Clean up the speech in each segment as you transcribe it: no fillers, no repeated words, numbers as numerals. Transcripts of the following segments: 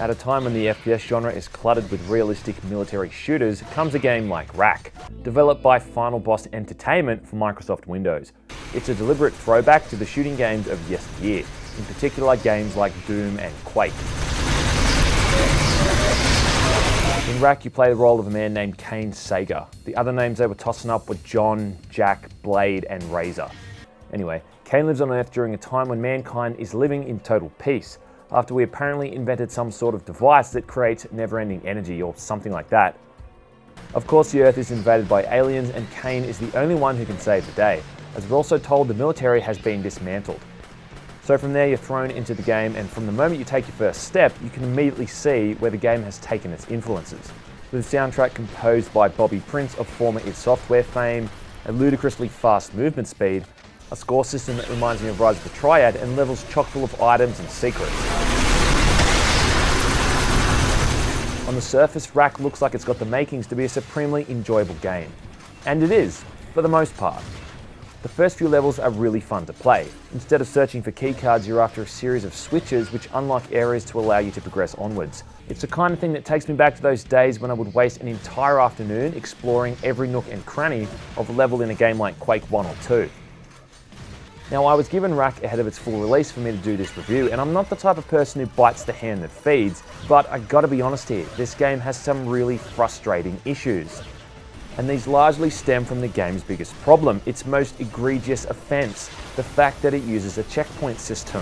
At a time when the FPS genre is cluttered with realistic military shooters, comes a game like Wrack, developed by Final Boss Entertainment for Microsoft Windows. It's a deliberate throwback to the shooting games of yesteryear, in particular games like Doom and Quake. In Wrack, you play the role of a man named Kane Sager. The other names they were tossing up were John, Jack, Blade, and Razor. Anyway, Kane lives on Earth during a time when mankind is living in total peace, after we apparently invented some sort of device that creates never-ending energy or something like that. Of course, the Earth is invaded by aliens and Kane is the only one who can save the day, as we're also told the military has been dismantled. So from there you're thrown into the game, and from the moment you take your first step, you can immediately see where the game has taken its influences. With a soundtrack composed by Bobby Prince of former id Software fame, a ludicrously fast movement speed, a score system that reminds me of Rise of the Triad, and levels chock full of items and secrets. On the surface, Wrack looks like it's got the makings to be a supremely enjoyable game. And it is, for the most part. The first few levels are really fun to play. Instead of searching for keycards, you're after a series of switches which unlock areas to allow you to progress onwards. It's the kind of thing that takes me back to those days when I would waste an entire afternoon exploring every nook and cranny of a level in a game like Quake 1 or 2. Now, I was given Wrack ahead of its full release for me to do this review, and I'm not the type of person who bites the hand that feeds, but I gotta be honest here, this game has some really frustrating issues. And these largely stem from the game's biggest problem, its most egregious offense, the fact that it uses a checkpoint system.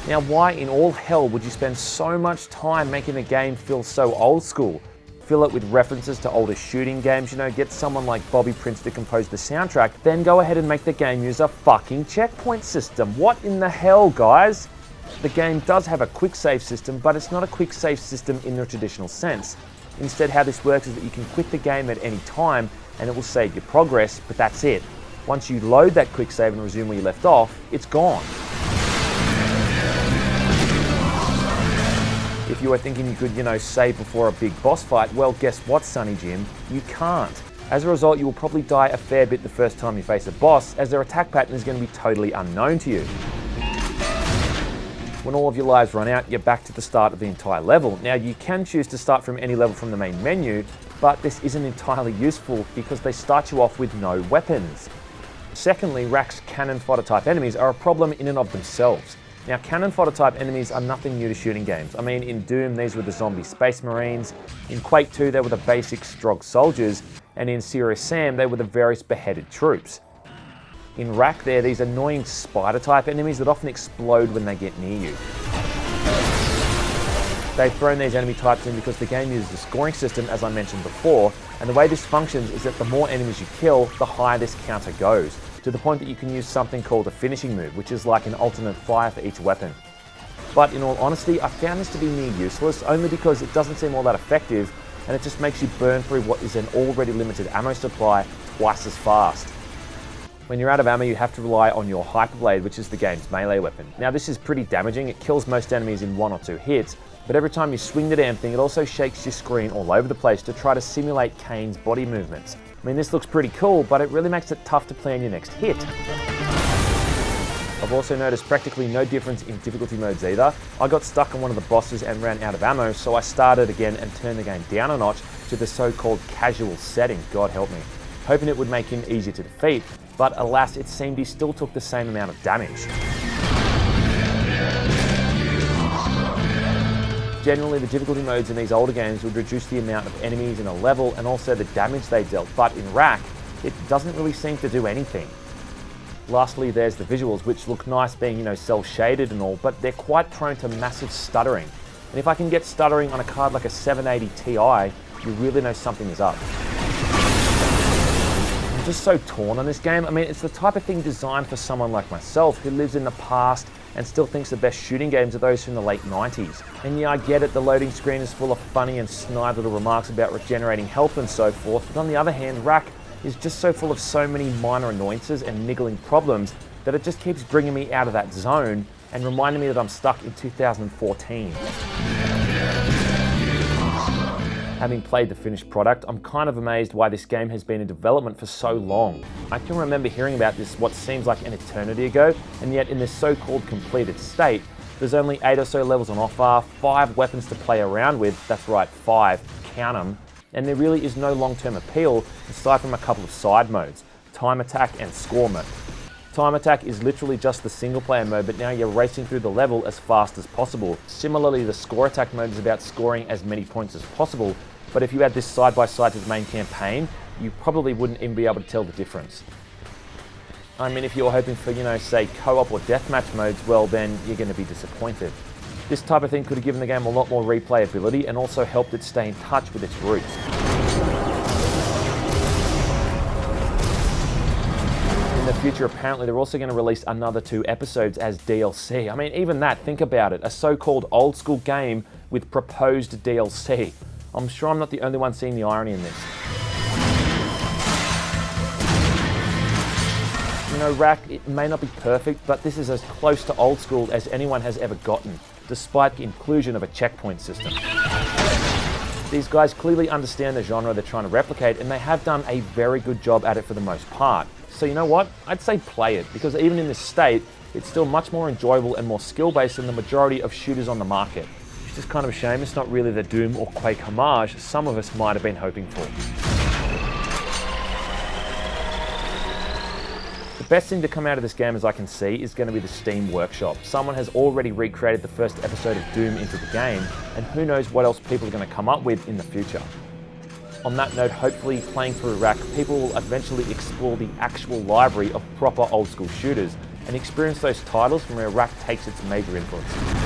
Now, why in all hell would you spend so much time making a game feel so old school? Fill it with references to older shooting games, get someone like Bobby Prince to compose the soundtrack, then go ahead and make the game use a fucking checkpoint system. What in the hell, guys? The game does have a quicksave system, but it's not a quicksave system in the traditional sense. Instead, how this works is that you can quit the game at any time and it will save your progress, but that's it. Once you load that quicksave and resume where you left off, it's gone. If you were thinking you could, save before a big boss fight, well, guess what, Sonny Jim? You can't. As a result, you will probably die a fair bit the first time you face a boss, as their attack pattern is going to be totally unknown to you. When all of your lives run out, you're back to the start of the entire level. Now, you can choose to start from any level from the main menu, but this isn't entirely useful because they start you off with no weapons. Secondly, Wrack's cannon fodder type enemies are a problem in and of themselves. Now, cannon fodder type enemies are nothing new to shooting games. I mean, in Doom, these were the zombie space marines. In Quake 2, they were the basic Strogg soldiers. And in Serious Sam, they were the various beheaded troops. In Wrack, they're these annoying spider type enemies that often explode when they get near you. They've thrown these enemy types in because the game uses a scoring system, as I mentioned before, and the way this functions is that the more enemies you kill, the higher this counter goes, to the point that you can use something called a finishing move, which is like an alternate fire for each weapon. But in all honesty, I found this to be near useless, only because it doesn't seem all that effective, and it just makes you burn through what is an already limited ammo supply twice as fast. When you're out of ammo, you have to rely on your Hyperblade, which is the game's melee weapon. Now, this is pretty damaging. It kills most enemies in 1 or 2 hits, but every time you swing the damn thing, it also shakes your screen all over the place to try to simulate Kane's body movements. I mean, this looks pretty cool, but it really makes it tough to plan your next hit. I've also noticed practically no difference in difficulty modes either. I got stuck on one of the bosses and ran out of ammo, so I started again and turned the game down a notch to the so-called casual setting, God help me, hoping it would make him easier to defeat, but alas, it seemed he still took the same amount of damage. Generally, the difficulty modes in these older games would reduce the amount of enemies in a level and also the damage they dealt, but in Wrack, it doesn't really seem to do anything. Lastly, there's the visuals, which look nice being, cel-shaded and all, but they're quite prone to massive stuttering. And if I can get stuttering on a card like a 780 Ti, you really know something is up. I'm just so torn on this game. I mean, it's the type of thing designed for someone like myself who lives in the past and still thinks the best shooting games are those from the late 90s. And yeah, I get it, the loading screen is full of funny and snide little remarks about regenerating health and so forth, but on the other hand, Wrack is just so full of so many minor annoyances and niggling problems that it just keeps bringing me out of that zone and reminding me that I'm stuck in 2014. Having played the finished product, I'm kind of amazed why this game has been in development for so long. I can remember hearing about this what seems like an eternity ago, and yet in this so-called completed state, There's only 8 or so levels on offer, 5 weapons to play around with, that's right, 5, count them, and there really is no long-term appeal aside from a couple of side modes, time attack and score mode. Time attack is literally just the single player mode, but now you're racing through the level as fast as possible. Similarly, the score attack mode is about scoring as many points as possible, but if you add this side by side to the main campaign, you probably wouldn't even be able to tell the difference. I mean, if you're hoping for, say co-op or deathmatch modes, well then you're going to be disappointed. This type of thing could have given the game a lot more replayability and also helped it stay in touch with its roots. In the future, apparently they're also going to release another 2 episodes as DLC. I mean, even that, think about it, a so-called old school game with proposed DLC. I'm sure I'm not the only one seeing the irony in this. Wrack, it may not be perfect, but this is as close to old school as anyone has ever gotten, despite the inclusion of a checkpoint system. These guys clearly understand the genre they're trying to replicate, and they have done a very good job at it for the most part. So you know what? I'd say play it, because even in this state, it's still much more enjoyable and more skill-based than the majority of shooters on the market. It's just kind of a shame it's not really the Doom or Quake homage some of us might have been hoping for. The best thing to come out of this game, as I can see, is going to be the Steam Workshop. Someone has already recreated the first episode of Doom into the game, and who knows what else people are going to come up with in the future. On that note, hopefully playing through Wrack, people will eventually explore the actual library of proper old school shooters and experience those titles from where Wrack takes its major influence.